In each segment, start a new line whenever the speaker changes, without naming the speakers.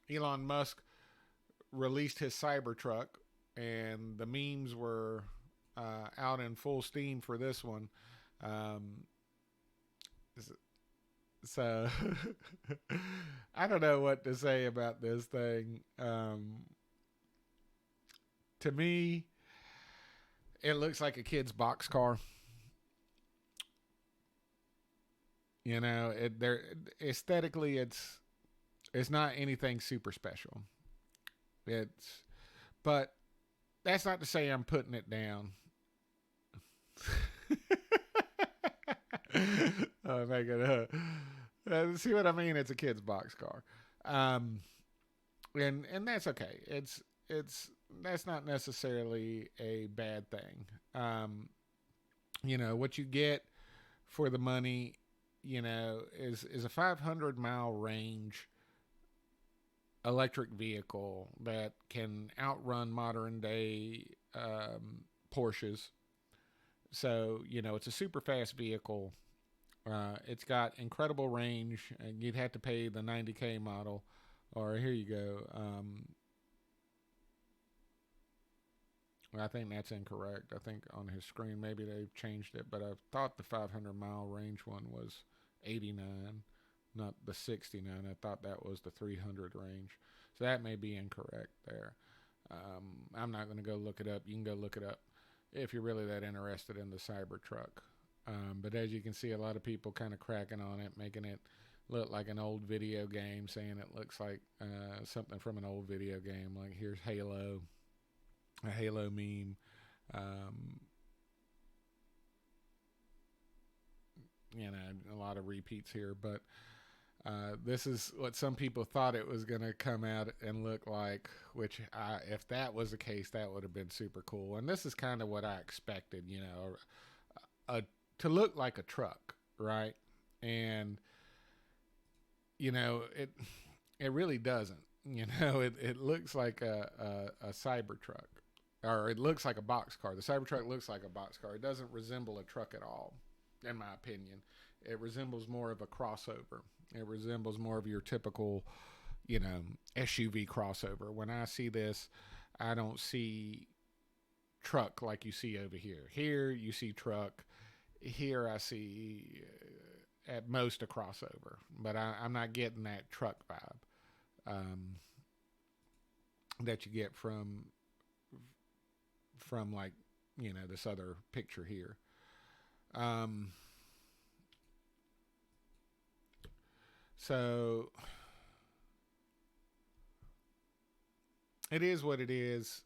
Elon Musk released his Cybertruck, and the memes were out in full steam for this one. Um, so I don't know what to say about this thing. To me, it looks like a kid's box car. You know, there aesthetically, it's not anything super special. It's but that's not to say I'm putting it down. Make it see what I mean? It's a kid's box car, um, and that's okay. It's that's not necessarily a bad thing. You know what you get for the money. You know is a 500-mile range electric vehicle that can outrun modern day Porsches. So you know it's a super fast vehicle. It's got incredible range. You'd have to pay the 90K model, or here you go. I think that's incorrect. I think on his screen maybe they've changed it, but I thought the 500-mile range one was 89, not the 69. I thought that was the 300 range. So that may be incorrect there. I'm not going to go look it up. You can go look it up if you're really that interested in the Cybertruck. But as you can see, a lot of people kind of cracking on it, making it look like an old video game, saying it looks like something from an old video game. Like here's Halo, a Halo meme. Um, you know, a lot of repeats here, but this is what some people thought it was going to come out and look like, which if that was the case, that would have been super cool. And this is kind of what I expected, you know, a, to look like a truck, right? And, you know, it really doesn't. You know, it looks like a Cybertruck, or it looks like a box car. The Cybertruck looks like a box car. It doesn't resemble a truck at all, in my opinion. It resembles more of a crossover. It resembles more of your typical, you know, SUV crossover. When I see this, I don't see truck like you see over here. Here you see truck. Here I see at most a crossover, but I'm not getting that truck vibe that you get from like you know this other picture here. Um, so it is what it is.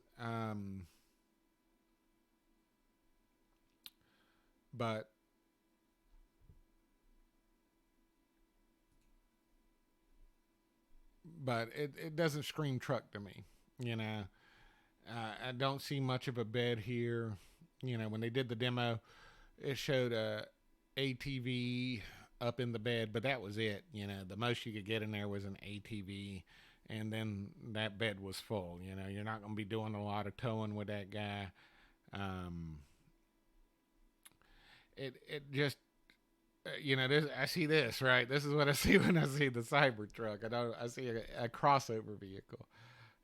But it doesn't scream truck to me. You know, I don't see much of a bed here. You know, when they did the demo, it showed a ATV up in the bed, but that was it. You know, the most you could get in there was an ATV, and then that bed was full. You know, you're not going to be doing a lot of towing with that guy. Um, it just you know this. I see this right. This is what I see when I see the Cybertruck. I see a crossover vehicle.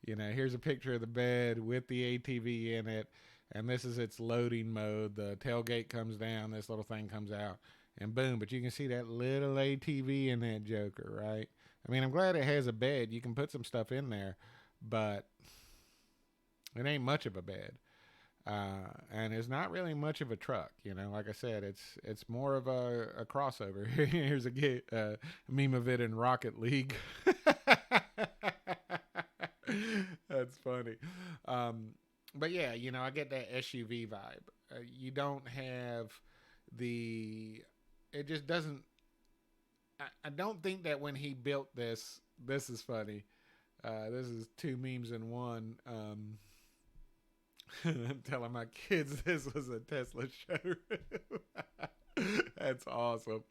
You know, here's a picture of the bed with the ATV in it, and this is its loading mode. The tailgate comes down, this little thing comes out, and boom. But you can see that little ATV in that Joker, right? I mean, I'm glad it has a bed. You can put some stuff in there, but it ain't much of a bed. And it's not really much of a truck, you know. Like I said, it's more of a crossover. Here's a meme of it in Rocket League. That's funny. Um, but yeah, you know, I get that SUV vibe. You don't have the. It just doesn't. I don't think that when he built this, this is funny. This is two memes in one. I'm telling my kids this was a Tesla showroom. That's awesome.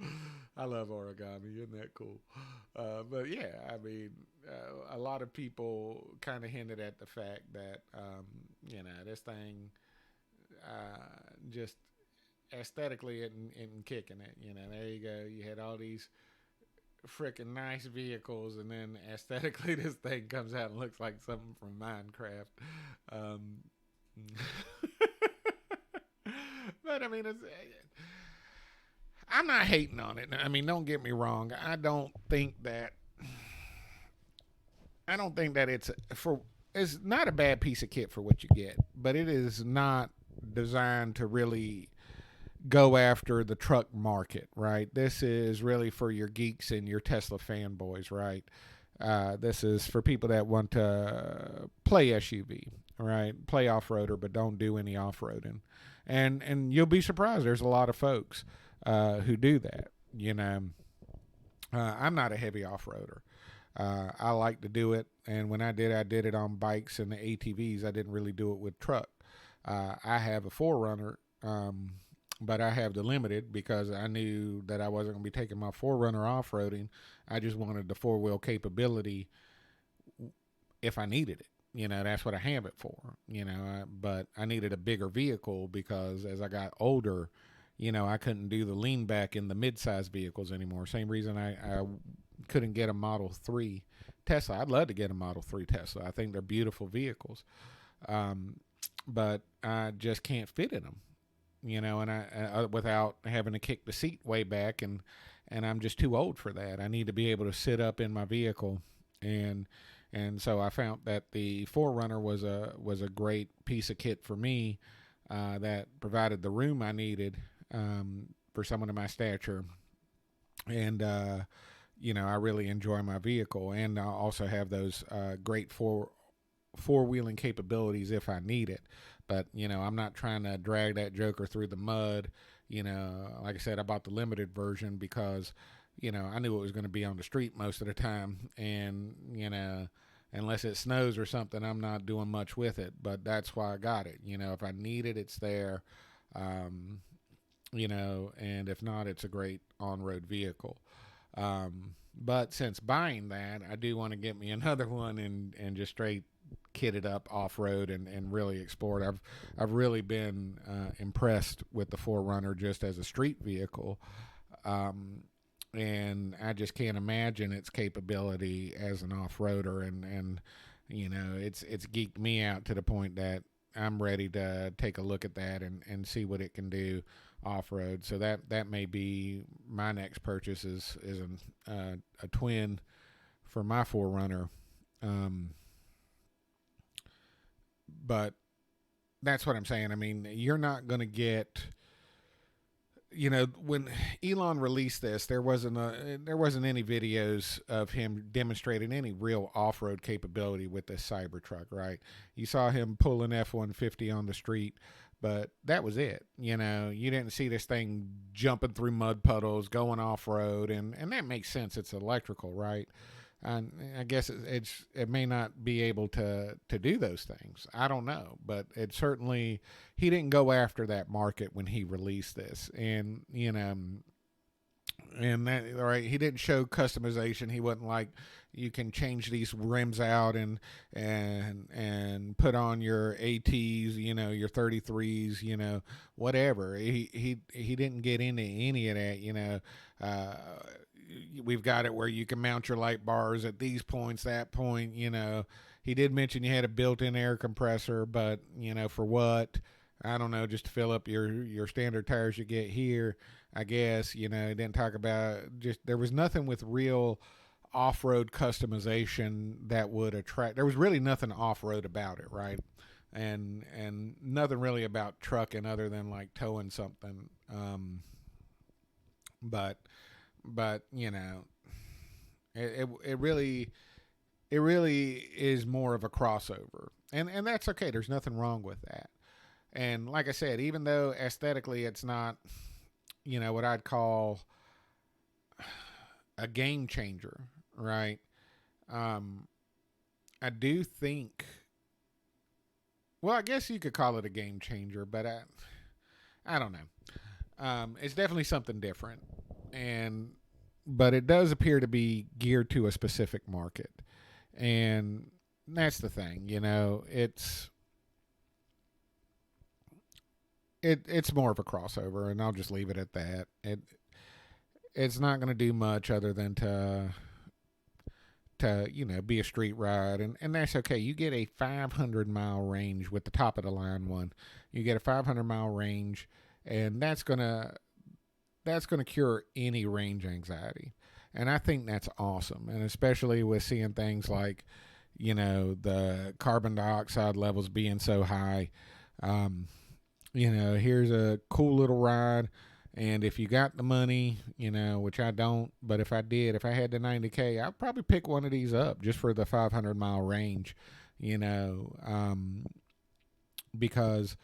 I love origami. Isn't that cool? But yeah, I mean, a lot of people kind of hinted at the fact that, you know, this thing just aesthetically and kicking it. You know, there you go. You had all these freaking nice vehicles, and then aesthetically, this thing comes out and looks like something from Minecraft. Um, but I mean, I'm not hating on it. I mean, don't get me wrong. I don't think that it's not a bad piece of kit for what you get, but it is not designed to really go after the truck market, right? This is really for your geeks and your Tesla fanboys, right? This is for people that want to play SUV, right? Play off roader, but don't do any off roading. And you'll be surprised. There's a lot of folks who do that. I'm not a heavy off roader. I like to do it, and when I did it on bikes and the ATVs. I didn't really do it with truck. I have a 4Runner, but I have the Limited because I knew that I wasn't going to be taking my 4Runner off-roading. I just wanted the four-wheel capability if I needed it. That's what I have it for. But I needed a bigger vehicle because as I got older, I couldn't do the lean back in the mid-size vehicles anymore. Same reason I couldn't get a Model 3 Tesla. I'd love to get a Model 3 Tesla. I think they're beautiful vehicles. But I just can't fit in them, and I without having to kick the seat way back, and I'm just too old for that. I need to be able to sit up in my vehicle, and so I found that the 4Runner was a great piece of kit for me that provided the room I needed for someone of my stature, and I really enjoy my vehicle, and I also have those great four-wheeling capabilities if I need it. But I'm not trying to drag that joker through the mud. Like I said, I bought the Limited version because I knew it was going to be on the street most of the time, and unless it snows or something, I'm not doing much with it. But that's why I got it. If I need it, it's there. And if not, it's a great on-road vehicle. But since buying that, I do want to get me another one and just straight kit it up off-road and really explore it. I've really been impressed with the 4Runner just as a street vehicle. And I just can't imagine its capability as an off-roader, and it's geeked me out to the point that I'm ready to take a look at that and see what it can do off-road. So that may be my next purchase is a twin for my 4Runner. But that's what I'm saying. I mean, you're not going to get, when Elon released this, there wasn't any videos of him demonstrating any real off-road capability with this Cybertruck, right? You saw him pull an F-150 on the street, but that was it. You didn't see this thing jumping through mud puddles, going off-road, and that makes sense. It's electrical, right? And I guess it may not be able to do those things. I don't know, but it certainly, he didn't go after that market when he released this, and and that, right, he didn't show customization. He wasn't like, you can change these rims out and put on your ATs, your 33s, whatever. He didn't get into any of that. We've got it where you can mount your light bars at these points, that point. He did mention you had a built-in air compressor, but for what? I don't know, just to fill up your standard tires you get here, I guess. He didn't talk about, just, there was nothing with real off-road customization that would attract. There was really nothing off-road about it, right? And nothing really about trucking other than like towing something. But it really is more of a crossover, and that's okay. There's nothing wrong with that. And like I said, even though aesthetically it's not, what I'd call a game changer, right? I do think, well, I guess you could call it a game changer, but I don't know. It's definitely something different, but it does appear to be geared to a specific market, and that's the thing. It's more of a crossover, and I'll just leave it at that. it's not going to do much other than to be a street ride, and that's okay. You get a 500-mile range with the top of the line one. You get a 500-mile range, and that's gonna cure any range anxiety, and I think that's awesome. And especially with seeing things like the carbon dioxide levels being so high. Um, Here's a cool little ride. And if you got the money, which I don't, but if I did, if I had the 90K, I'd probably pick one of these up just for the 500-mile range, because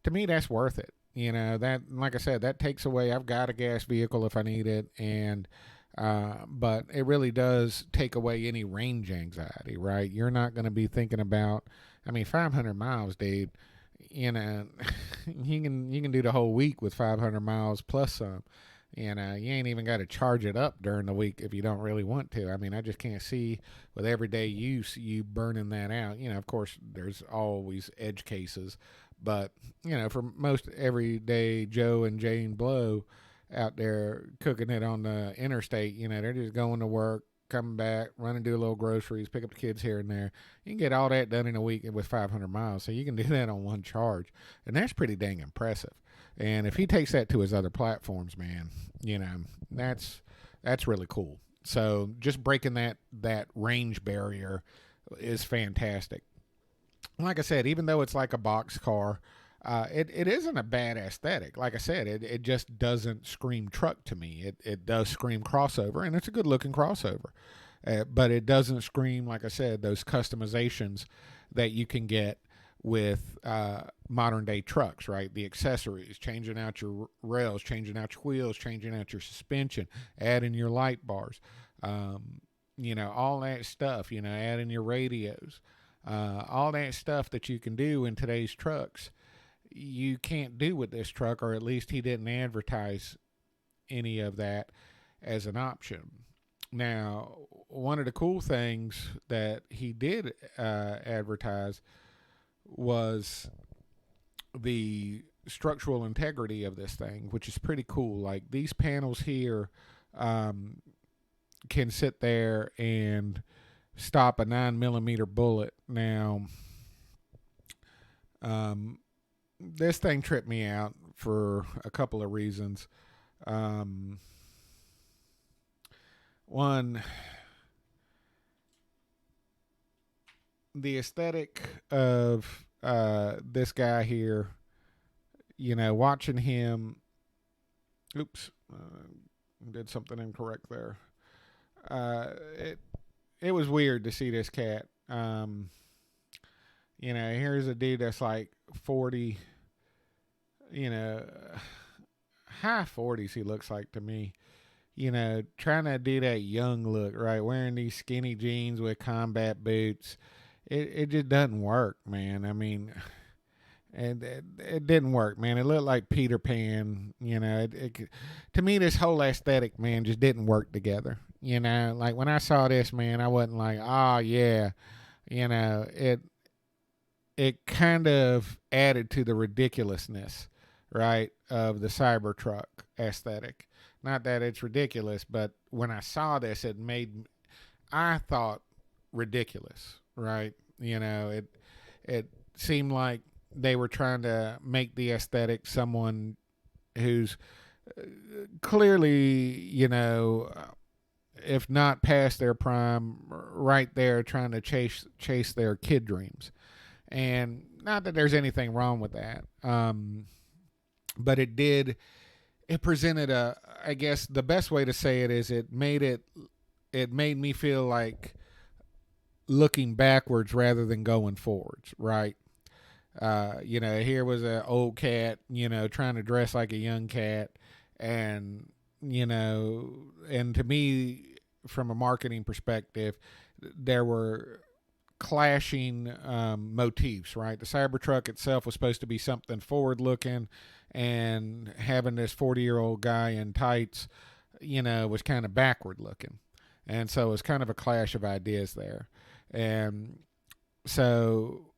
to me, that's worth it. That, like I said, that takes away, I've got a gas vehicle if I need it. But it really does take away any range anxiety, right? You're not going to be thinking about, 500 miles, dude. You can do the whole week with 500 miles plus some. You ain't even got to charge it up during the week if you don't really want to. I just can't see with everyday use you burning that out. Of course, there's always edge cases, but for most everyday Joe and Jane Blow out there cooking it on the interstate, they're just going to work, coming back, running, do a little groceries, pick up the kids here and there. You can get all that done in a week with 500 miles. So you can do that on one charge. And that's pretty dang impressive. And if he takes that to his other platforms, man, that's really cool. So just breaking that range barrier is fantastic. Like I said, even though it's like a box car, it isn't a bad aesthetic. Like I said, it just doesn't scream truck to me. It does scream crossover, and it's a good looking crossover. But it doesn't scream, like I said, those customizations that you can get with modern day trucks, right? The accessories, changing out your rails, changing out your wheels, changing out your suspension, adding your light bars, all that stuff, adding your radios, all that stuff that you can do in today's trucks. You can't do with this truck, or at least he didn't advertise any of that as an option. Now, one of the cool things that he did advertise was the structural integrity of this thing, which is pretty cool. Like these panels here can sit there and stop a 9mm bullet. Now, this thing tripped me out for a couple of reasons. One, the aesthetic of this guy here, watching him. Oops, did something incorrect there. It was weird to see this cat. Here's a dude that's like 40, high 40s he looks like to me. Trying to do that young look, right? Wearing these skinny jeans with combat boots. It just doesn't work, man. It didn't work, man. It looked like Peter Pan. To me, this whole aesthetic, man, just didn't work together. Like when I saw this, man, I wasn't like, oh yeah, it kind of added to the ridiculousness, right, of the Cybertruck aesthetic. Not that it's ridiculous, but when I saw this, I thought ridiculous, right? It seemed like they were trying to make the aesthetic someone who's clearly, if not past their prime, right there trying to chase their kid dreams. And not that there's anything wrong with that. But it presented I guess the best way to say it is it made me feel like looking backwards rather than going forwards, right? Here was an old cat, trying to dress like a young cat. And, and to me, from a marketing perspective, there were clashing motifs, right? The Cybertruck itself was supposed to be something forward looking, and having this 40-year-old guy in tights, was kind of backward looking. And so it was kind of a clash of ideas there. And so,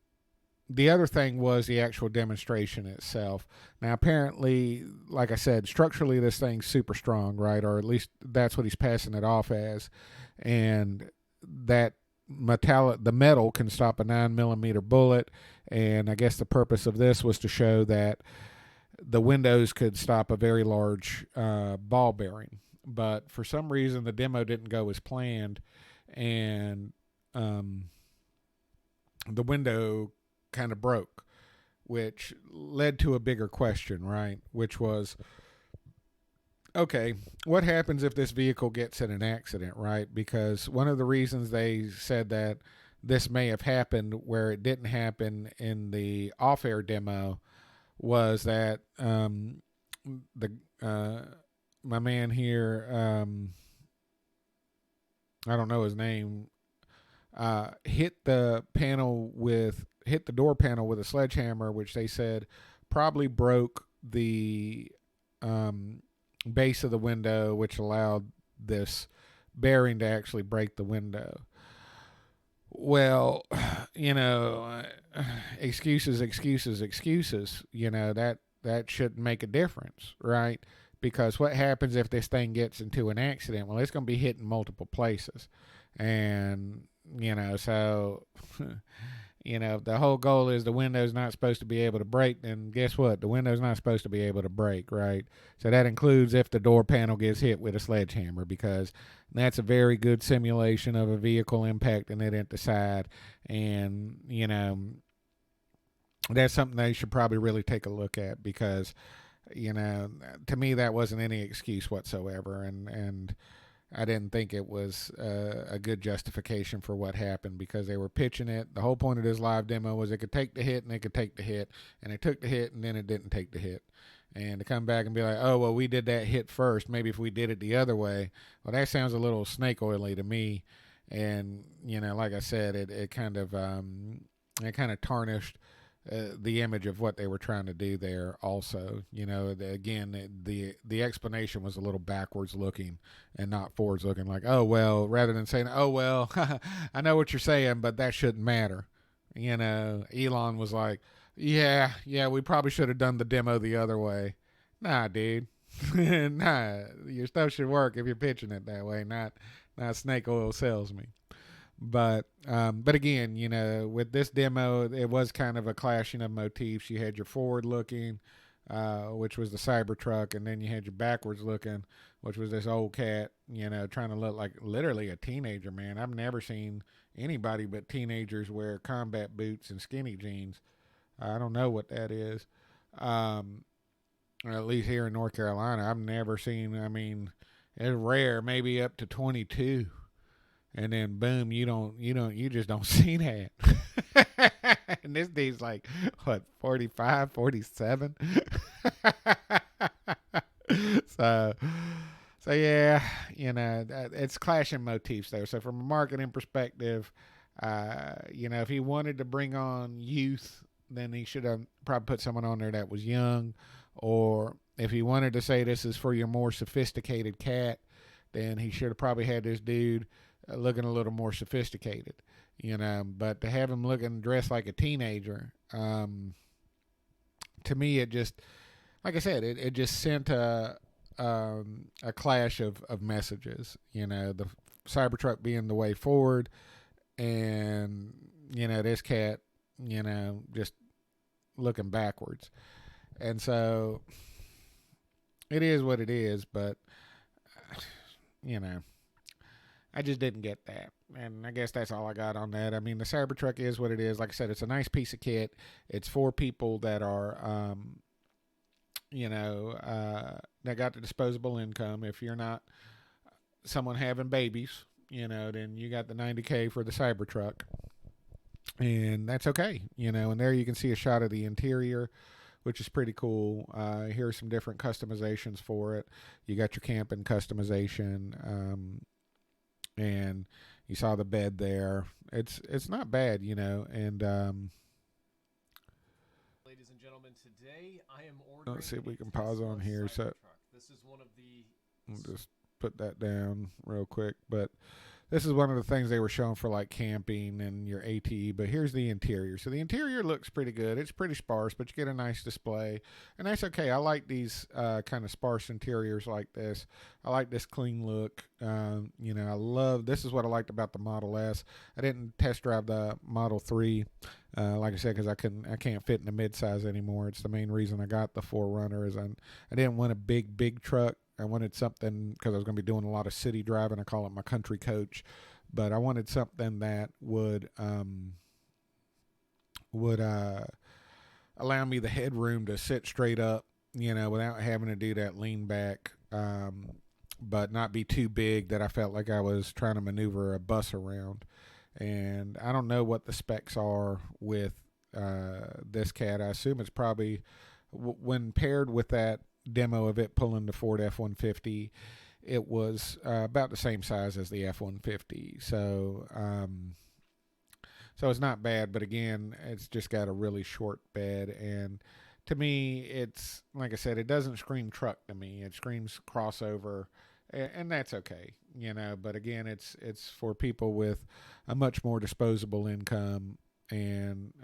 the other thing was the actual demonstration itself. Now, apparently, like I said, structurally this thing's super strong, right? Or at least that's what he's passing it off as, and that the metal can stop a 9mm bullet. And I guess the purpose of this was to show that the windows could stop a very large ball bearing. But for some reason, the demo didn't go as planned, and the window kind of broke, which led to a bigger question, right? Which was, okay, what happens if this vehicle gets in an accident, right? Because one of the reasons they said that this may have happened where it didn't happen in the off-air demo was that the my man here, I don't know his name, hit the door panel with a sledgehammer, which they said probably broke the base of the window, which allowed this bearing to actually break the window. Well, excuses. That shouldn't make a difference, right? Because what happens if this thing gets into an accident? Well, it's going to be hit in multiple places. And, so, if the whole goal is the window's not supposed to be able to break, then guess what? The window's not supposed to be able to break, right? So that includes if the door panel gets hit with a sledgehammer, because that's a very good simulation of a vehicle impacting it at the side. And, that's something they should probably really take a look at, because, to me, that wasn't any excuse whatsoever. And I didn't think it was a good justification for what happened, because they were pitching it. The whole point of this live demo was it could take the hit and it could take the hit, and it took the hit and then it didn't take the hit. And to come back and be like, oh, well, we did that hit first. Maybe if we did it the other way, well, that sounds a little snake oily to me. And, like I said, it kind of tarnished the image of what they were trying to do there. Also, the explanation was a little backwards looking and not forwards looking, like, oh well, rather than saying, oh well, I know what you're saying, but that shouldn't matter. Elon was like, yeah, we probably should have done the demo the other way. Nah, dude. Nah, your stuff should work if you're pitching it that way, not snake oil salesman. But again, with this demo, it was kind of a clashing of motifs. You had your forward looking, which was the Cybertruck, and then you had your backwards looking, which was this old cat, trying to look like literally a teenager, man. I've never seen anybody but teenagers wear combat boots and skinny jeans. I don't know what that is. Or at least here in North Carolina, I've never seen, it's rare, maybe up to 22. And then boom, you just don't see that. And this dude's like, what, 45, 47? So yeah, it's clashing motifs there. So from a marketing perspective, if he wanted to bring on youth, then he should have probably put someone on there that was young. Or if he wanted to say this is for your more sophisticated cat, then he should have probably had this dude looking a little more sophisticated, but to have him looking dressed like a teenager, to me, it just, like I said, it just sent a clash of messages, the Cybertruck being the way forward, and, this cat, just looking backwards. And so it is what it is, but, I just didn't get that. And I guess that's all I got on that. The Cybertruck is what it is. Like I said, it's a nice piece of kit. It's for people that are, that got the disposable income. If you're not someone having babies, then you got the $90K for the Cybertruck. And that's okay, and there you can see a shot of the interior, which is pretty cool. Here's some different customizations for it. You got your camping customization, and you saw the bed there. It's not bad, and
ladies and gentlemen, today I am ordering.
Let's see if we can pause on here. So
this is one of the.
I'll just put that down real quick. But this is one of the things they were showing for like camping and your ATE, but here's the interior. So the interior looks pretty good. It's pretty sparse, but you get a nice display, and that's okay. I like these kind of sparse interiors like this. I like this clean look. I love, this is what I liked about the Model S. I didn't test drive the Model 3, like I said, because I can't fit in the midsize anymore. It's the main reason I got the 4Runner is I didn't want a big truck. I wanted something because I was going to be doing a lot of city driving. I call it my country coach, but I wanted something that would allow me the headroom to sit straight up, without having to do that lean back, but not be too big that I felt like I was trying to maneuver a bus around. And I don't know what the specs are with this cat. I assume it's probably when paired with that demo of it pulling the Ford F-150, it was about the same size as the F-150. So it's not bad, but again, it's just got a really short bed, and to me, it's like I said, it doesn't scream truck to me. It screams crossover, and that's okay, But again, it's for people with a much more disposable income, and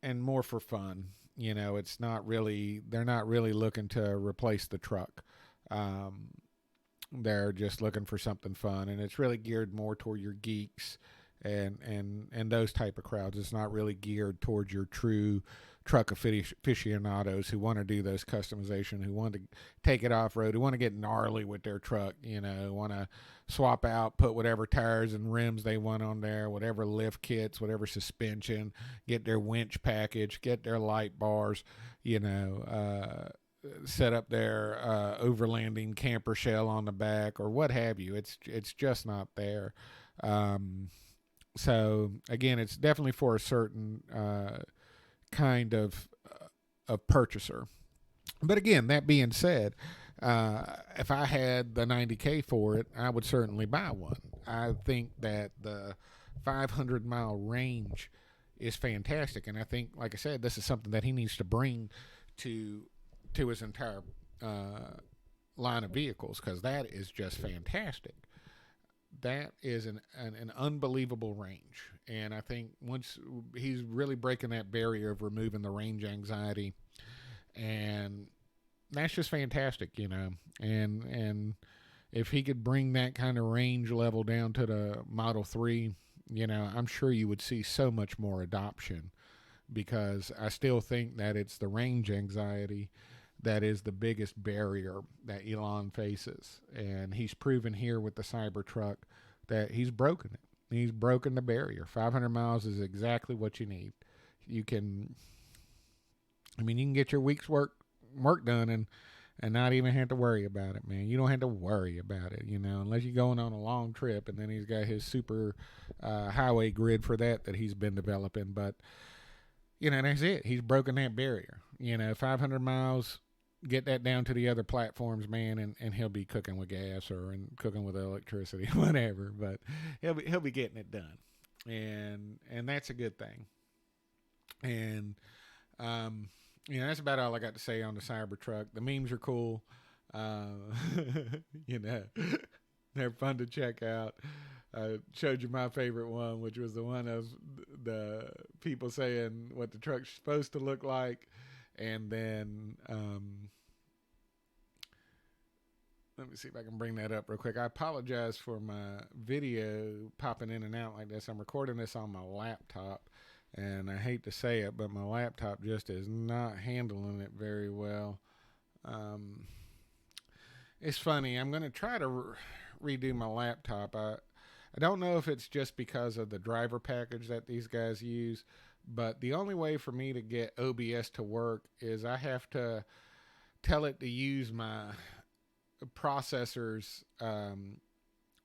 and more for fun. It's not really, they're not really looking to replace the truck. They're just looking for something fun, and it's really geared more toward your geeks and those type of crowds. It's not really geared towards your true truck aficionados who want to do those customization, who want to take it off road, who want to get gnarly with their truck, want to swap out, put whatever tires and rims they want on there, whatever lift kits, whatever suspension, get their winch package, get their light bars, set up their overlanding camper shell on the back or what have you. It's just not there. So again, it's definitely for a certain kind of purchaser. But again, that being said, if I had the 90K for it, I would certainly buy one. I think that the 500-mile range is fantastic, and I think, like I said, this is something that he needs to bring to his entire line of vehicles, because that is just fantastic. That is an unbelievable range, and I think once he's really breaking that barrier of removing the range anxiety, and that's just fantastic, and if he could bring that kind of range level down to the Model 3, I'm sure you would see so much more adoption, because I still think that it's the range anxiety that is the biggest barrier that Elon faces. And he's proven here with the Cybertruck that he's broken it. He's broken the barrier. 500 miles is exactly what you need. You can get your week's work done and not even have to worry about it, man. You don't have to worry about it, unless you're going on a long trip, and then he's got his super highway grid for that he's been developing. But, that's it. He's broken that barrier. 500 miles, get that down to the other platforms, man, and he'll be cooking with gas and cooking with electricity, whatever. But he'll be getting it done, and that's a good thing. And that's about all I got to say on the Cybertruck. The memes are cool. They're fun to check out. I showed you my favorite one, which was the one of the people saying what the truck's supposed to look like. And then, let me see if I can bring that up real quick. I apologize for my video popping in and out like this. I'm recording this on my laptop, and I hate to say it, but my laptop just is not handling it very well. It's funny. I'm going to try to redo my laptop. I don't know if it's just because of the driver package that these guys use, but the only way for me to get OBS to work is I have to tell it to use my processor's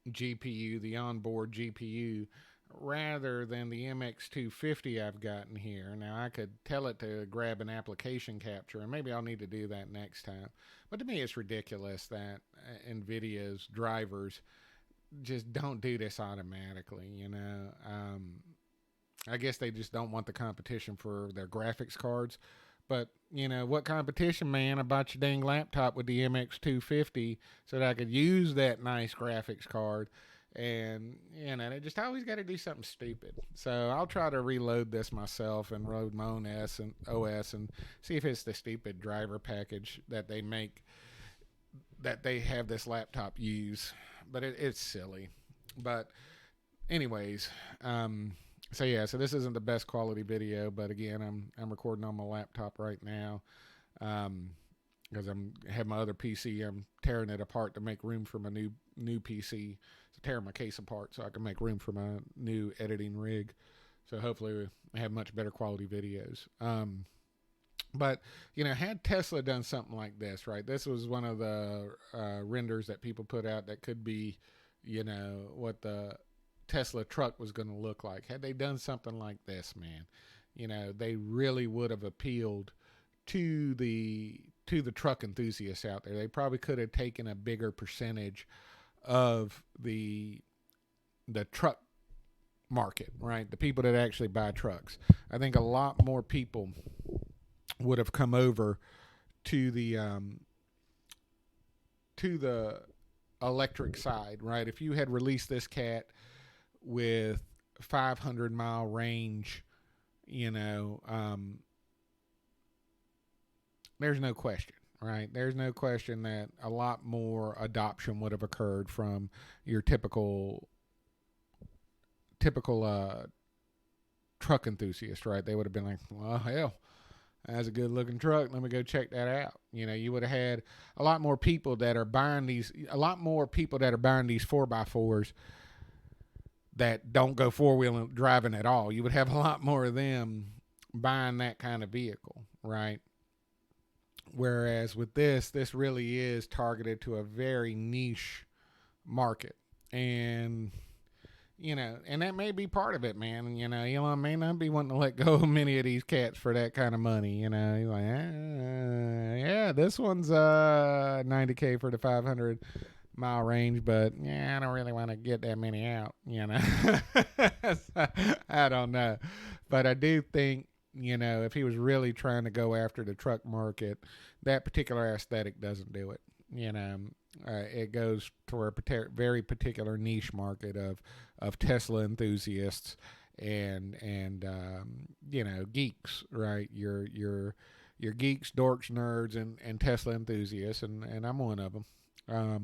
GPU, the onboard GPU, rather than the MX250 I've gotten here. Now, I could tell it to grab an application capture, and maybe I'll need to do that next time. But to me, it's ridiculous that NVIDIA's drivers just don't do this automatically, I guess they just don't want the competition for their graphics cards. But what competition, man? I bought your dang laptop with the MX250 so that I could use that nice graphics card. And they just always got to do something stupid. So I'll try to reload this myself and load my own OS and see if it's the stupid driver package that they make, that they have this laptop use. But it's silly. But anyways, so this isn't the best quality video, but again, I'm recording on my laptop right now, because I have my other PC. I'm tearing it apart to make room for my new PC. So tearing my case apart so I can make room for my new editing rig. So hopefully I have much better quality videos. But had Tesla done something like this, right? This was one of the renders that people put out that could be, what the Tesla truck was going to look like. Had they done something like this, man, they really would have appealed to the truck enthusiasts out there. They probably could have taken a bigger percentage of the truck market, right? The people that actually buy trucks. I think a lot more people would have come over to the electric side, right? If you had released this cat with 500-mile range, there's no question, right? There's no question that a lot more adoption would have occurred from your typical truck enthusiast, right? They would have been like, well, hell, that's a good looking truck. Let me go check that out. You would have had a lot more people that are buying these 4x4s that don't go four-wheel driving at all. You would have a lot more of them buying that kind of vehicle, right? Whereas with this really is targeted to a very niche market. And, and that may be part of it, man. Elon may not be wanting to let go of many of these cats for that kind of money. He's like, yeah, this one's $90K for the 500-mile range, but yeah, I don't really want to get that many out, I don't know. But I do think, if he was really trying to go after the truck market, that particular aesthetic doesn't do it. It goes to a very particular niche market of Tesla enthusiasts and geeks, right? Your geeks, dorks, nerds, and Tesla enthusiasts, and I'm one of them. I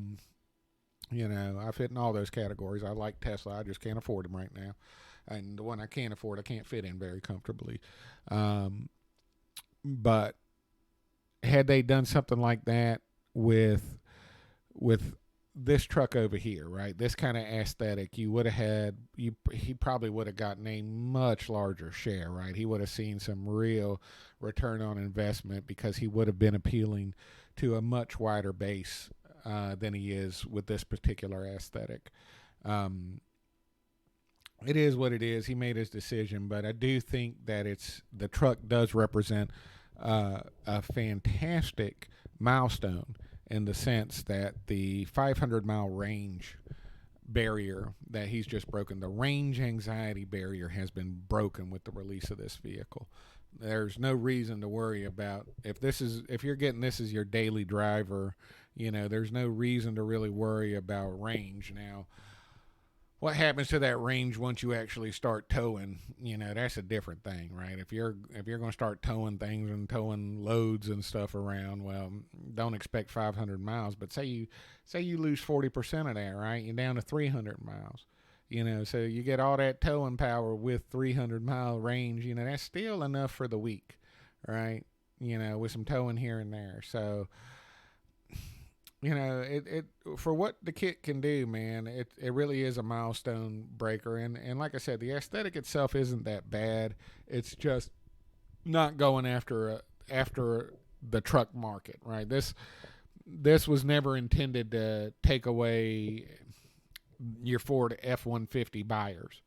fit in all those categories. I like Tesla. I just can't afford them right now. And the one I can't afford, I can't fit in very comfortably. But had they done something like that with this truck over here, right? This kind of aesthetic, he probably would have gotten a much larger share, right? He would have seen some real return on investment because he would have been appealing to a much wider base than he is with this particular aesthetic. It is what it is. He made his decision, but I do think that the truck does represent a fantastic milestone in the sense that the 500-mile range barrier that he's just broken, the range anxiety barrier has been broken with the release of this vehicle. There's no reason to worry about if you're getting this as your daily driver, there's no reason to really worry about range. Now, what happens to that range once you actually start towing? That's a different thing, right? If you're going to start towing things and towing loads and stuff around, well, don't expect 500 miles. But say you lose 40% of that, right? You're down to 300 miles. So you get all that towing power with 300-mile range. That's still enough for the week, right? With some towing here and there. So, it for what the kit can do, man, it really is a milestone breaker. And like I said, the aesthetic itself isn't that bad. It's just not going after the truck market, right? This was never intended to take away your Ford F-150 buyers,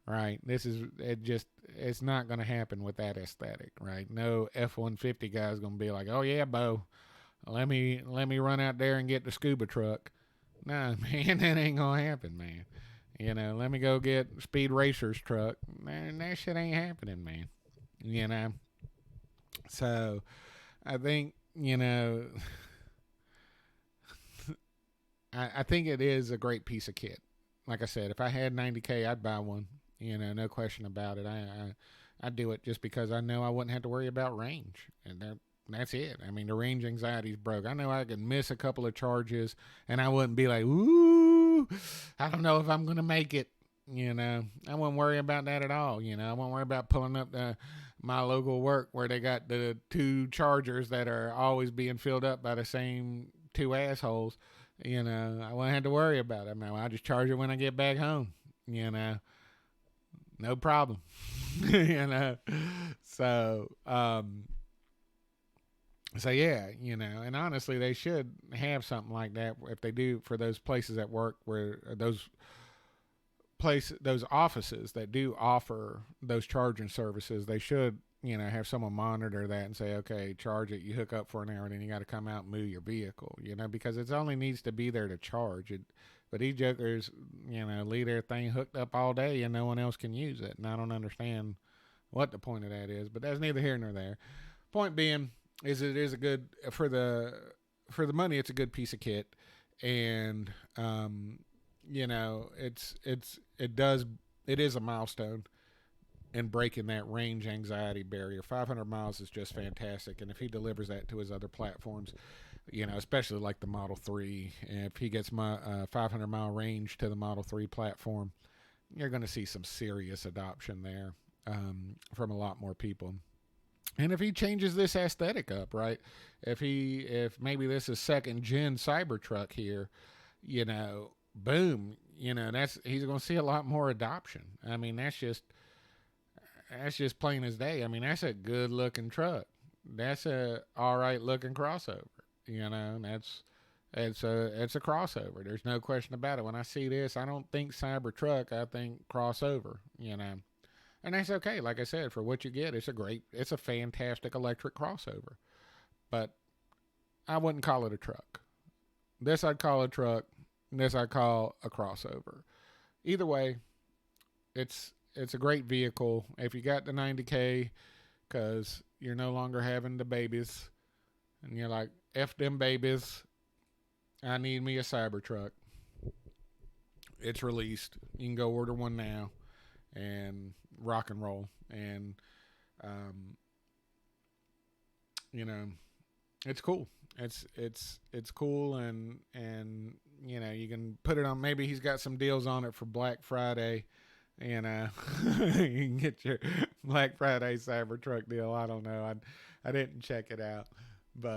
right? It's not going to happen with that aesthetic, right? No F-150 guy is going to be like, oh yeah, Bo, let me run out there and get the scuba truck. Nah, man, that ain't gonna happen, man. Let me go get Speed Racer's truck. Man, that shit ain't happening, man. So I think, I think it is a great piece of kit. Like I said, if I had 90K, I'd buy one. No question about it. I'd do it just because I know I wouldn't have to worry about range, and that's it. I mean, the range anxiety's broke. I know I could miss a couple of charges, and I wouldn't be like, ooh, I don't know if I'm gonna make it. I wouldn't worry about that at all. I wouldn't worry about pulling up my local work where they got the two chargers that are always being filled up by the same two assholes. I wouldn't have to worry about it. I mean, I'll just charge it when I get back home. No problem. So so yeah, and honestly, they should have something like that if they do for those places at work where those offices that do offer those charging services. They should have someone monitor that and say, okay, charge it. You hook up for an hour, and then you got to come out and move your vehicle. Because it only needs to be there to charge it. But these jokers, leave their thing hooked up all day and no one else can use it. And I don't understand what the point of that is. But that's neither here nor there. Point being is it is a good for the money. It's a good piece of kit, and it is a milestone in breaking that range anxiety barrier. 500 miles is just fantastic, and if he delivers that to his other platforms, especially like the Model 3, if he gets my 500 mile range to the Model 3 platform, you're going to see some serious adoption there from a lot more people. And if he changes this aesthetic up, right? If maybe this is second gen Cybertruck here, boom, he's going to see a lot more adoption. I mean, that's just plain as day. I mean, that's a good looking truck. That's a all right looking crossover. It's a crossover. There's no question about it. When I see this, I don't think Cybertruck. I think crossover. And that's okay. Like I said, for what you get, it's a fantastic electric crossover. But I wouldn't call it a truck. This I'd call a truck. This I'd call a crossover. Either way, it's a great vehicle. If you got the 90K, because you're no longer having the babies, and you're like, F them babies, I need me a Cybertruck. It's released. You can go order one now and rock and roll. And, it's cool. It's cool, and you can put it on. Maybe he's got some deals on it for Black Friday. You can get your Black Friday Cybertruck deal. I don't know. I didn't check it out.